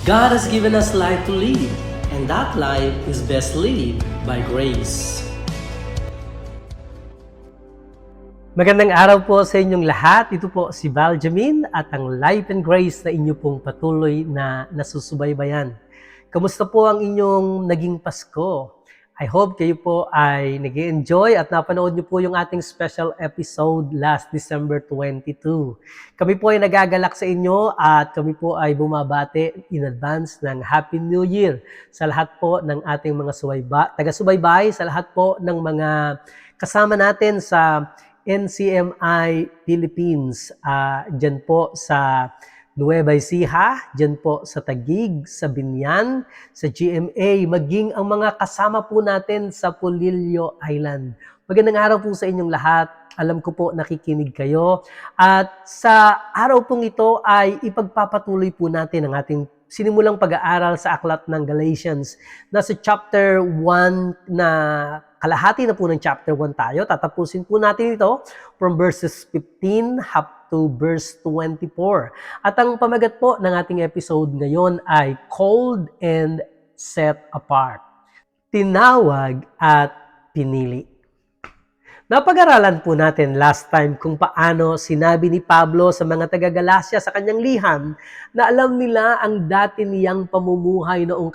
God has given us life to live, and that life is best lived by grace. Magandang araw po sa inyong lahat. Ito po si Valjamin at ang Life and Grace na inyo pong patuloy na nasusubaybayan. Kamusta po ang inyong naging Pasko? I hope kayo po ay nag-enjoy at napanood niyo po yung ating special episode last December 22. Kami po ay nagagalak sa inyo at kami po ay bumabati in advance ng Happy New Year sa lahat po ng ating mga taga-subaybay, sa lahat po ng mga kasama natin sa NCMI Philippines, dyan po sa Nueva Ecija, dyan po sa Taguig, sa Binyan, sa GMA, maging ang mga kasama po natin sa Polillo Island. Magandang araw po sa inyong lahat. Alam ko po nakikinig kayo. At sa araw pong ito ay ipagpapatuloy po natin ang ating sinimulang pag-aaral sa aklat ng Galatians. Nasa chapter 1 na kalahati na po ng chapter 1 tayo. Tatapusin po natin ito from verses 15 up to verse 24. At ang pamagat po ng ating episode ngayon ay Called and Set Apart. Tinawag at pinili. Napag-aralan po natin last time kung paano sinabi ni Pablo sa mga taga-Galacia sa kanyang liham na alam nila ang dati niyang pamumuhay noong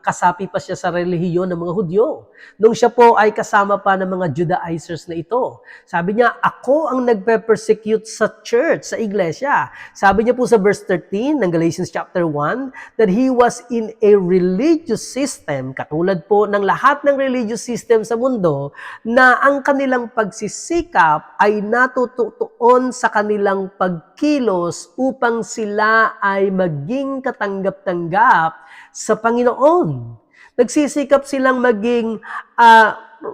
kasapi pa siya sa relihiyon ng mga Hudyo. Nung siya po ay kasama pa ng mga Judaizers na ito. Sabi niya, ako ang nagpe-persecute sa church, sa iglesia. Sabi niya po sa verse 13 ng Galatians chapter 1 that he was in a religious system, katulad po ng lahat ng religious system sa mundo, na ang kanilang pagsisikap ay natutuon sa kanilang pagkilos upang sila ay maging katanggap-tanggap sa Panginoon. Nagsisikap silang maging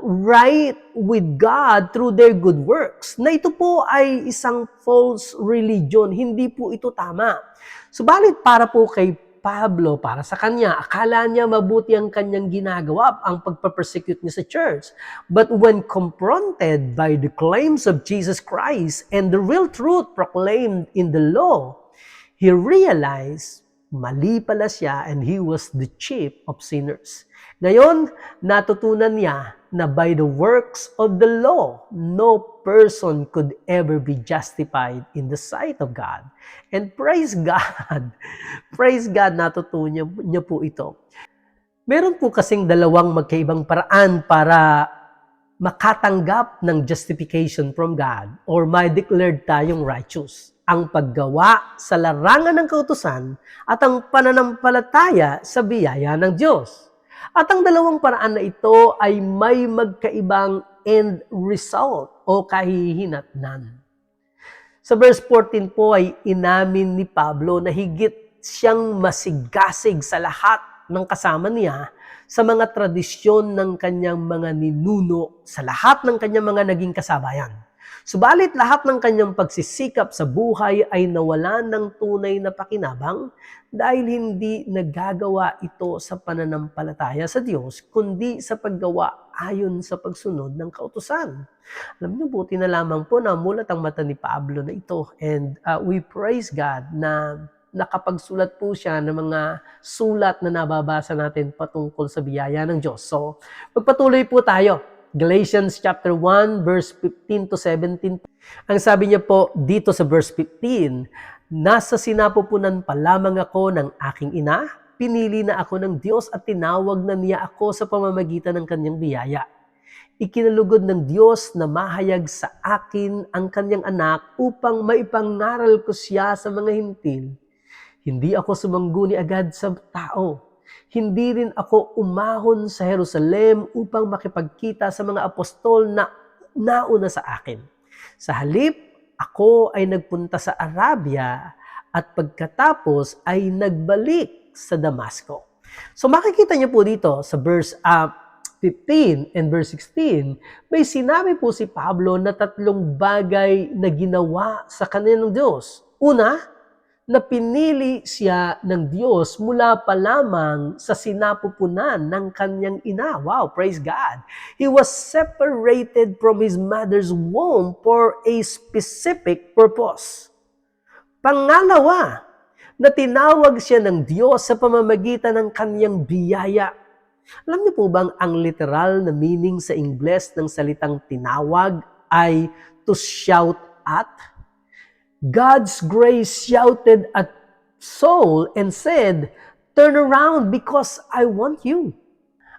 right with God through their good works. Na ito po ay isang false religion. Hindi po ito tama. Subalit para po kay Pablo, para sa kanya, akala niya mabuti ang kanyang ginagawa, ang pagpapersecute niya sa church. But when confronted by the claims of Jesus Christ and the real truth proclaimed in the law, he realized mali pala siya and he was the chief of sinners. Ngayon, natutunan niya na by the works of the law, no person could ever be justified in the sight of God. And praise God, praise God, natutunan niya po ito. Meron po kasing dalawang magkaibang paraan para makatanggap ng justification from God or may declared tayong righteous. Ang paggawa sa larangan ng kautusan at ang pananampalataya sa biyaya ng Diyos. At ang dalawang paraan na ito ay may magkaibang end result o kahihinatnan. Sa verse 14 po ay inamin ni Pablo na higit siyang masigasig sa lahat ng kasama niya sa mga tradisyon ng kanyang mga ninuno, sa lahat ng kanyang mga naging kasabayan. Subalit lahat ng kanyang pagsisikap sa buhay ay nawalan ng tunay na pakinabang dahil hindi nagagawa ito sa pananampalataya sa Diyos, kundi sa paggawa ayon sa pagsunod ng kautusan. Alam niyo, buti na lamang po na mulat ang mata ni Pablo na ito. And we praise God na nakapagsulat po siya ng mga sulat na nababasa natin patungkol sa biyaya ng Diyos. So, magpatuloy po tayo. Galatians chapter 1, verse 15 to 17. Ang sabi niya po dito sa verse 15, nasa sinapupunan pa lamang ako ng aking ina, pinili na ako ng Diyos at tinawag na niya ako sa pamamagitan ng kanyang biyaya. Ikinalugod ng Diyos na mahayag sa akin ang kanyang anak upang maipangaral ko siya sa mga hintil. Hindi ako sumangguni agad sa tao. Hindi rin ako umahon sa Jerusalem upang makipagkita sa mga apostol na nauna sa akin. Sa halip, ako ay nagpunta sa Arabia at pagkatapos ay nagbalik sa Damasco. So makikita niyo po dito sa verse 15 and verse 16, may sinabi po si Pablo na tatlong bagay na ginawa sa kanya ng Diyos. Una, na pinili siya ng Diyos mula pa lamang sa sinapupunan ng kanyang ina. Wow, praise God. He was separated from his mother's womb for a specific purpose. Pangalawa, na tinawag siya ng Diyos sa pamamagitan ng kanyang biyaya. Alam niyo po bang ang literal na meaning sa Ingles ng salitang tinawag ay to shout at? God's grace shouted at Saul and said, "Turn around because I want you."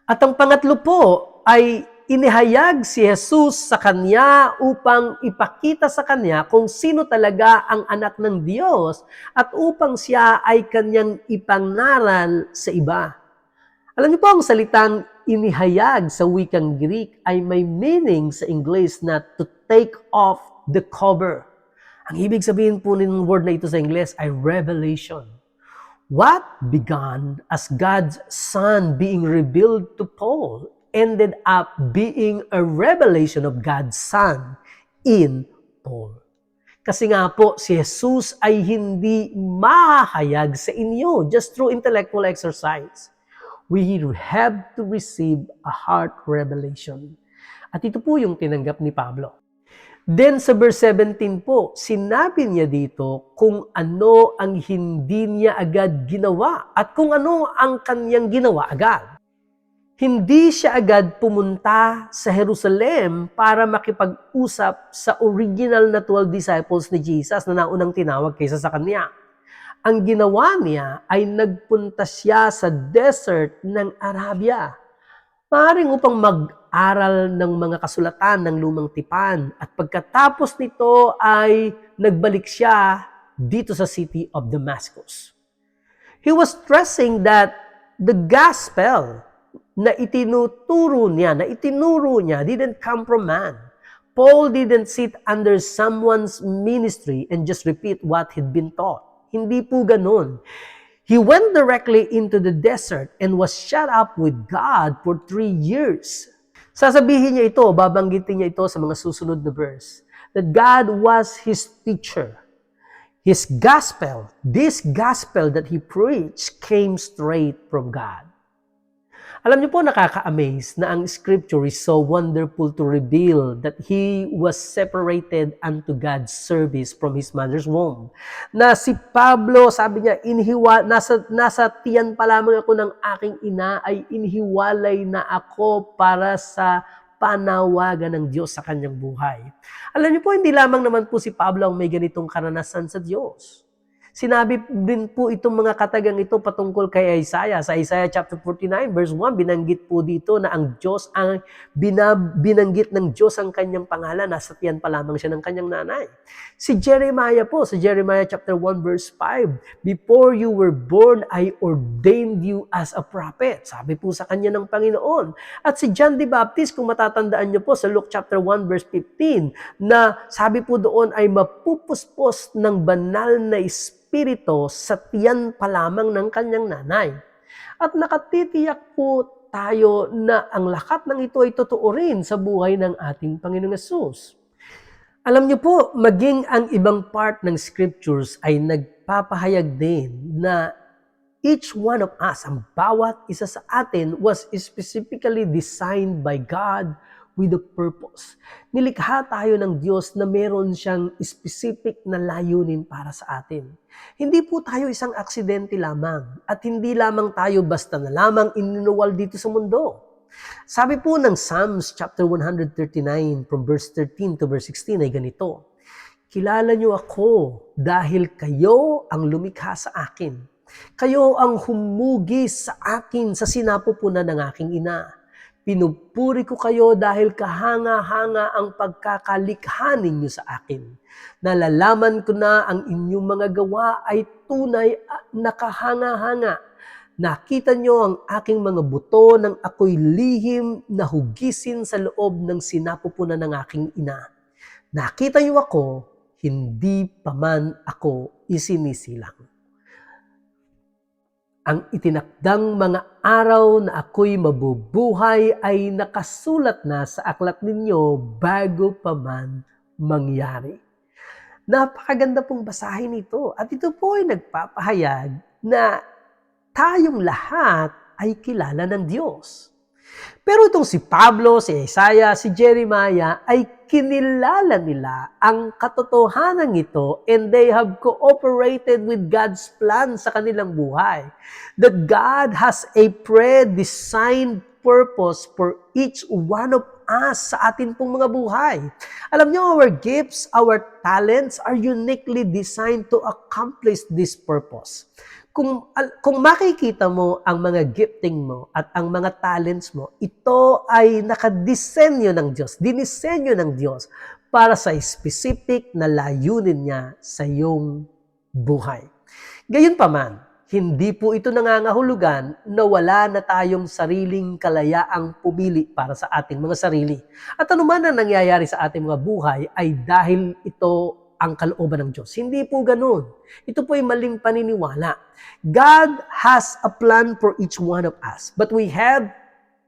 At ang pangatlo po ay inihayag si Jesus sa kanya upang ipakita sa kanya kung sino talaga ang anak ng Diyos at upang siya ay kanyang ipangaral sa iba. Alam niyo po, ang salitang inihayag sa wikang Greek ay may meaning sa English na to take off the cover. Ang ibig sabihin po ng word na ito sa English ay revelation. What began as God's Son being revealed to Paul ended up being a revelation of God's Son in Paul. Kasi nga po, si Jesus ay hindi mahahayag sa inyo just through intellectual exercise. We have to receive a heart revelation. At ito po yung tinanggap ni Pablo. Then sa verse 17 po, sinabi niya dito kung ano ang hindi niya agad ginawa at kung ano ang kanyang ginawa agad. Hindi siya agad pumunta sa Jerusalem para makipag-usap sa original na 12 disciples ni Jesus na naunang tinawag kaysa sa kanya. Ang ginawa niya ay nagpunta siya sa desert ng Arabia. Maaaring upang mag-aral ng mga kasulatan ng lumang tipan at pagkatapos nito ay nagbalik siya dito sa city of Damascus. He was stressing that the gospel na itinuro niya didn't come from man. Paul didn't sit under someone's ministry and just repeat what he'd been taught. Hindi po ganun. He went directly into the desert and was shut up with God for 3 years. Sasabihin niya ito, babanggitin niya ito sa mga susunod na verse, that God was his teacher. His gospel, this gospel that he preached came straight from God. Alam niyo po, nakaka-amaze na ang scripture is so wonderful to reveal that he was separated unto God's service from his mother's womb. Na si Pablo, sabi niya, nasa tiyan pa lamang ako ng aking ina ay inhiwalay na ako para sa panawagan ng Diyos sa kanyang buhay. Alam niyo po, hindi lamang naman po si Pablo ang may ganitong karanasan sa Diyos. Sinabi din po itong mga katagang ito patungkol kay Isaiah. Sa Isaiah chapter 49 verse 1, binanggit po dito na ang Diyos ang binanggit ng Diyos ang kanyang pangalan. Nasa tiyan pa lamang siya ng kanyang nanay. Si Jeremiah po, sa Jeremiah chapter 1 verse 5, "Before you were born, I ordained you as a prophet." Sabi po sa kanya ng Panginoon. At si John the Baptist, kung matatandaan niyo po sa Luke chapter 1 verse 15, na sabi po doon ay mapupuspos ng banal na Espiritu sa tiyan pa lamang ng kanyang nanay. At nakatitiyak po tayo na ang lahat ng ito ay totoo rin sa buhay ng ating Panginoong Hesus. Alam niyo po, maging ang ibang part ng scriptures ay nagpapahayag din na each one of us, ang bawat isa sa atin, was specifically designed by God with a purpose. Nilikha tayo ng Diyos na meron siyang specific na layunin para sa atin. Hindi po tayo isang aksidente lamang at hindi lamang tayo basta na lamang ininuwal dito sa mundo. Sabi po ng Psalms chapter 139 from verse 13 to verse 16 ay ganito, "Kilala niyo ako dahil kayo ang lumikha sa akin. Kayo ang humugis sa akin sa sinapupunan ng aking ina. Pinupuri ko kayo dahil kahanga-hanga ang pagkakalikha ninyo sa akin. Nalalaman ko na ang inyong mga gawa ay tunay at nakahanga-hanga. Nakita niyo ang aking mga buto nang ako'y lihim na hugisin sa loob ng sinapupunan ng aking ina. Nakita niyo ako, hindi pa man ako isinisilang. Ang itinakdang mga araw na ako'y mabubuhay ay nakasulat na sa aklat ninyo bago pa man mangyari." Napakaganda pong basahin ito. At ito po ay nagpapahayag na tayong lahat ay kilala ng Diyos. Pero itong si Pablo, si Isaiah, si Jeremiah ay kinilala nila ang katotohanan ito and they have cooperated with God's plan sa kanilang buhay. That God has a pre-designed purpose for each one of us sa atin pong mga buhay. Alam niyo, our gifts, our talents are uniquely designed to accomplish this purpose. Kung makikita mo ang mga gifting mo at ang mga talents mo, ito ay nakadisenyo ng Diyos, dinisenyo ng Diyos para sa specific na layunin niya sa iyong buhay. Gayunpaman, hindi po ito nangangahulugan na wala na tayong sariling kalayaang pumili para sa ating mga sarili. At anuman ang nangyayari sa ating mga buhay ay dahil ito ang kalooban ng Diyos. Hindi po ganun. Ito po ay maling paniniwala. God has a plan for each one of us, but we have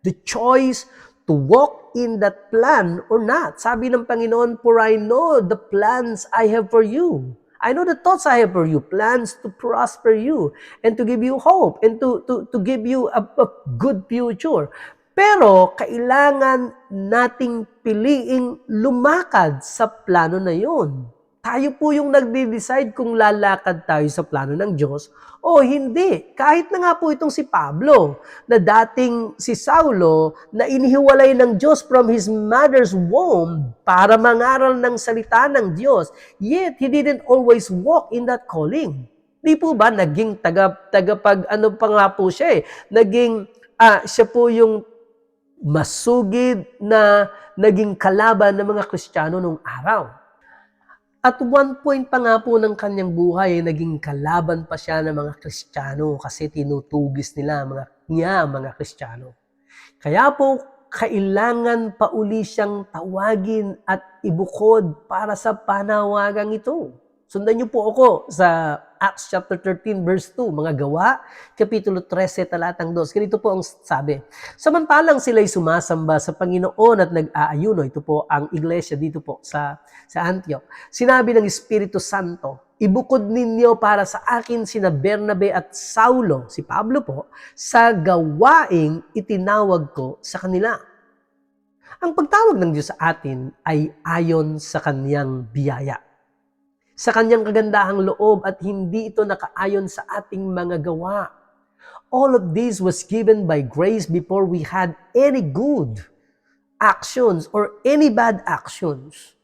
the choice to walk in that plan or not. Sabi ng Panginoon, "For I know the plans I have for you. I know the thoughts I have for you, plans to prosper you and to give you hope and to give you a good future." Pero kailangan nating piliing lumakad sa plano na yun. Tayo po yung nagde-decide kung lalakad tayo sa plano ng Diyos o hindi. Kahit na nga po itong si Pablo, na dating si Saulo, na inihiwalay ng Diyos from his mother's womb para mangaral ng salita ng Diyos. Yet, he didn't always walk in that calling. Di po ba naging ano pa nga po siya eh. Siya po yung masugid na naging kalaban ng mga Kristiyano nung araw. At one point pa nga po ng kanyang buhay, naging kalaban pa siya ng mga Kristiyano kasi tinutugis nila mga Kristiyano. Kaya po, kailangan pa uli siyang tawagin at ibukod para sa panawagang ito. Sundan niyo po ako sa Acts chapter 13 verse 2, mga Gawa, kapitulo 13, talatang 2. Ganito po ang sabi. Samantalang sila'y sumasamba sa Panginoon at nag-aayuno, ito po ang iglesia dito po sa Antioch. Sinabi ng Espiritu Santo, ibukod ninyo para sa akin sina Bernabe at Saulo, si Pablo po, sa gawaing itinawag ko sa kanila. Ang pagtawag ng Diyos sa atin ay ayon sa kanyang biyaya, sa kanyang kagandahang loob at hindi ito nakaayon sa ating mga gawa. All of this was given by grace before we had any good actions or any bad actions.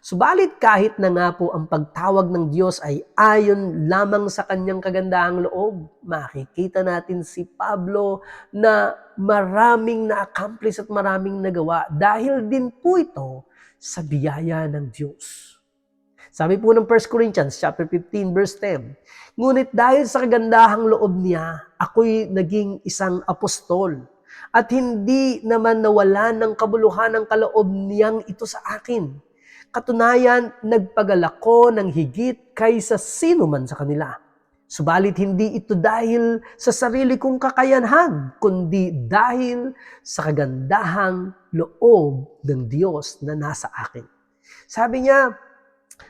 Subalit kahit na nga po ang pagtawag ng Diyos ay ayon lamang sa kanyang kagandahang loob, makikita natin si Pablo na maraming na-accomplish at maraming nagawa dahil din po ito sa biyaya ng Diyos. Sabi po ng 1 Corinthians chapter 15 verse 10, ngunit dahil sa kagandahang loob niya, ako'y naging isang apostol at hindi naman nawalan ng kabuluhan ng kaloob niyang ito sa akin. Katunayan, nagpadala ko ng higit kaysa sino man sa kanila. Subalit hindi ito dahil sa sarili kong kakayahan, kundi dahil sa kagandahang loob ng Diyos na nasa akin. Sabi niya,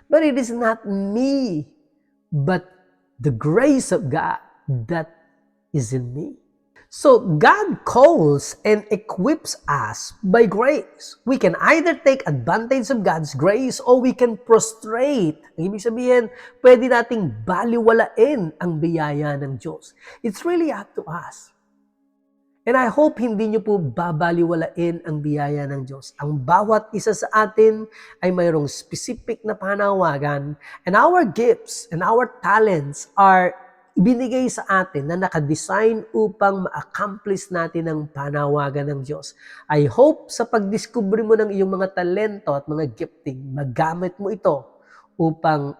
but it is not me, but the grace of God that is in me. So God calls and equips us by grace. We can either take advantage of God's grace or we can prostrate. Ang ibig sabihin, pwede nating baliwalain ang biyaya ng Diyos. It's really up to us. And I hope hindi nyo po babaliwalain ang biyaya ng Diyos. Ang bawat isa sa atin ay mayroong specific na panawagan and our gifts and our talents are ibinigay sa atin na nakadesign upang ma-accomplish natin ang panawagan ng Diyos. I hope sa pagdiskubre mo ng iyong mga talento at mga gifting, magamit mo ito upang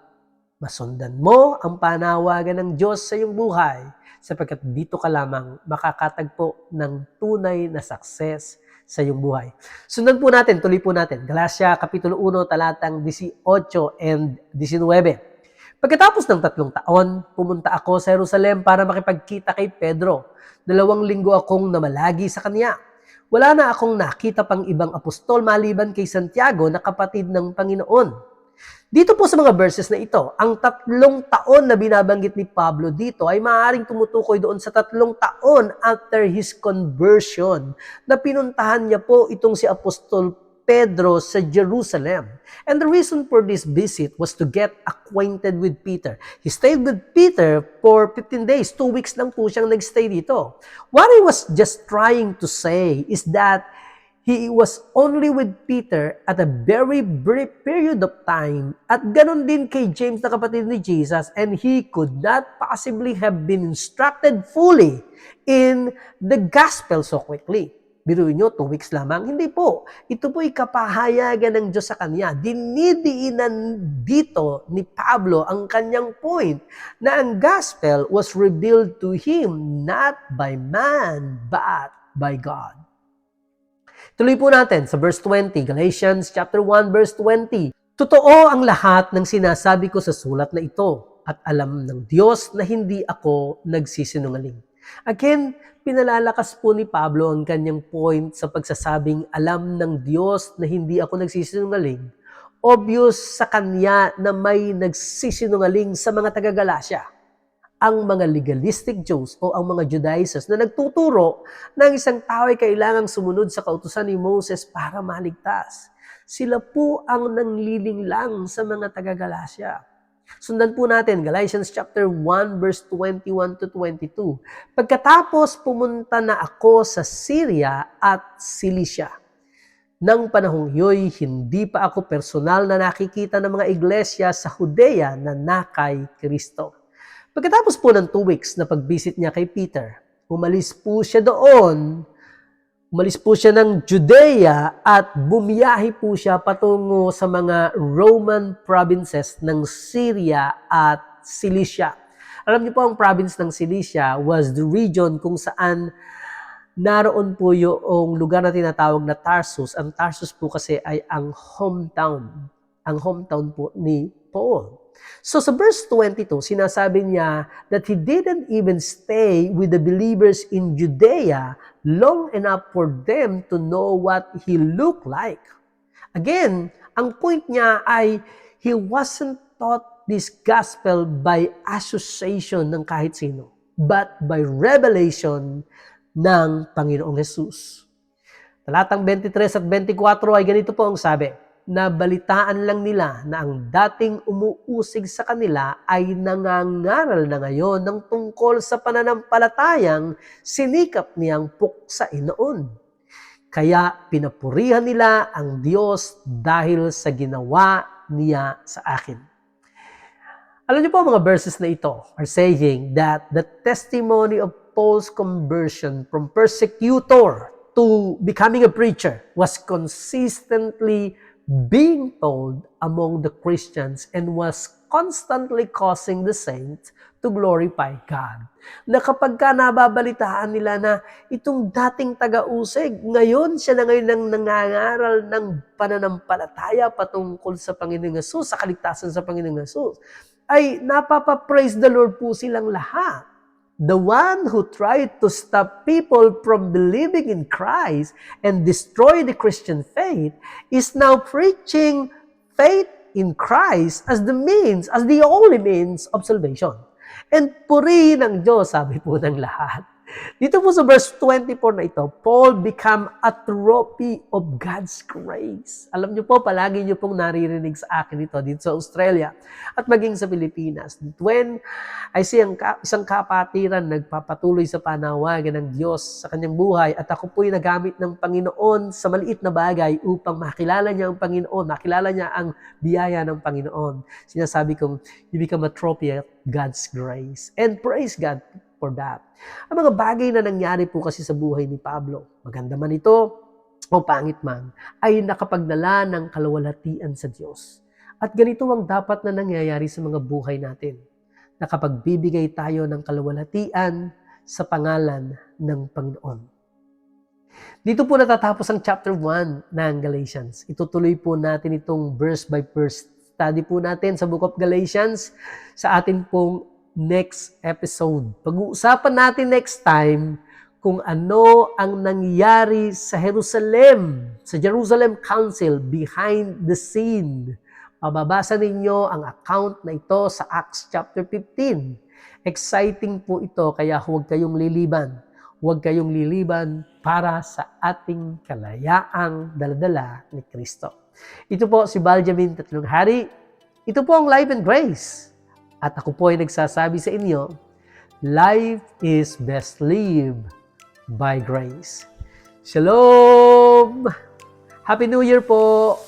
masundan mo ang panawagan ng Diyos sa iyong buhay sapagkat dito ka lamang makakatagpo ng tunay na success sa iyong buhay. Sundan po natin, tuloy po natin. Galatia Kapitulo 1, talatang 18 and 19. Pagkatapos ng 3 taon, pumunta ako sa Jerusalem para makipagkita kay Pedro. 2 linggo akong namalagi sa kanya. Wala na akong nakita pang ibang apostol maliban kay Santiago na kapatid ng Panginoon. Dito po sa mga verses na ito, ang 3 taon na binabanggit ni Pablo dito ay maaaring tumutukoy doon sa 3 taon after his conversion na pinuntahan niya po itong si Apostol Pedro sa Jerusalem. And the reason for this visit was to get acquainted with Peter. He stayed with Peter for 15 days, 2 weeks lang po siyang nagstay dito. What I was just trying to say is that he was only with Peter at a very brief period of time. At ganun din kay James na kapatid ni Jesus, and he could not possibly have been instructed fully in the gospel so quickly. Biruin nyo, 2 weeks lamang. Hindi po. Ito po ikapahayagan ng Diyos sa kanya. Dinidiinan dito ni Pablo ang kanyang point na ang gospel was revealed to him not by man, but by God. Tuloy po natin sa verse 20, Galatians chapter 1 verse 20. Totoo ang lahat ng sinasabi ko sa sulat na ito at alam ng Diyos na hindi ako nagsisinungaling. Again, pinalalakas po ni Pablo ang kanyang point sa pagsasabing alam ng Diyos na hindi ako nagsisinungaling. Obvious sa kanya na may nagsisinungaling sa mga taga-Galacia. Ang mga legalistic Jews o ang mga Judaizers na nagtuturo na ang isang tao ay kailangang sumunod sa kautusan ni Moses para maligtas. Sila po ang nanglilinglang sa mga taga-Galacia. Sundan po natin, Galatians chapter 1 verse 21 to 22. Pagkatapos pumunta na ako sa Syria at Cilicia. Nang panahong iyo'y hindi pa ako personal na nakikita ng mga iglesia sa Judea na nakay Kristo. Pagkatapos po ng 2 weeks na pag-visit niya kay Peter, umalis po siya doon, umalis po siya ng Judea at bumiyahe po siya patungo sa mga Roman provinces ng Syria at Cilicia. Alam niyo po, ang province ng Cilicia was the region kung saan naroon po yung lugar na tinatawag na Tarsus. Ang Tarsus po kasi ay ang hometown po ni Paul. So sa verse 22, sinasabi niya that he didn't even stay with the believers in Judea long enough for them to know what he looked like. Again, ang point niya ay he wasn't taught this gospel by association ng kahit sino, but by revelation ng Panginoong Jesus. Talatang 23 at 24 ay ganito po ang sabi, nabalitaan lang nila na ang dating umuusig sa kanila ay nangangaral na ngayon ng tungkol sa pananampalatayang sinikap niyang puksain noon. Kaya pinapurihan nila ang Diyos dahil sa ginawa niya sa akin. Alam niyo po, mga verses na ito are saying that the testimony of Paul's conversion from persecutor to becoming a preacher was consistently being told among the Christians and was constantly causing the saints to glorify God. Na kapag ka nababalitaan nila na itong dating taga-usig, ngayon siya na ngayon ang nangangaral ng pananampalataya patungkol sa Panginoong Hesus, sa kaligtasan sa Panginoong Hesus, ay napapa-praise the Lord po silang lahat. The one who tried to stop people from believing in Christ and destroy the Christian faith is now preaching faith in Christ as the only means of salvation. And purihin ng Diyos, sabi po ng lahat. Dito po sa verse 24 na ito, Paul become a trophy of God's grace. Alam niyo po, palagi niyo pong naririnig sa akin ito dito sa Australia at maging sa Pilipinas. When I see isang kapatiran nagpapatuloy sa panawagan ng Diyos sa kanyang buhay at ako po'y nagamit ng Panginoon sa maliit na bagay upang makilala niya ang Panginoon, makilala niya ang biyaya ng Panginoon. Sinasabi kong, you become a trophy of God's grace. And praise God for that. Ang mga bagay na nangyari po kasi sa buhay ni Pablo, maganda man ito o pangit man, ay nakapagdala ng kaluwalhatian sa Diyos. At ganito ang dapat na nangyayari sa mga buhay natin. Nakapagbibigay tayo ng kaluwalhatian sa pangalan ng Panginoon. Dito po natatapos ang chapter 1 ng Galatians. Itutuloy po natin itong verse by verse study po natin sa Book of Galatians sa atin pong next episode. Pag-uusapan natin next time kung ano ang nangyari sa Jerusalem Council behind the scene Mababasa ninyo ang account na ito sa Acts chapter 15. Exciting po ito, kaya huwag kayong liliban. Huwag kayong liliban para sa ating kalayaang daladala ni Kristo. Ito po si Baljamin Tatlong Hari. Ito po ang Life and Grace. At ako po ay nagsasabi sa inyo, life is best lived by grace. Shalom! Happy New Year po!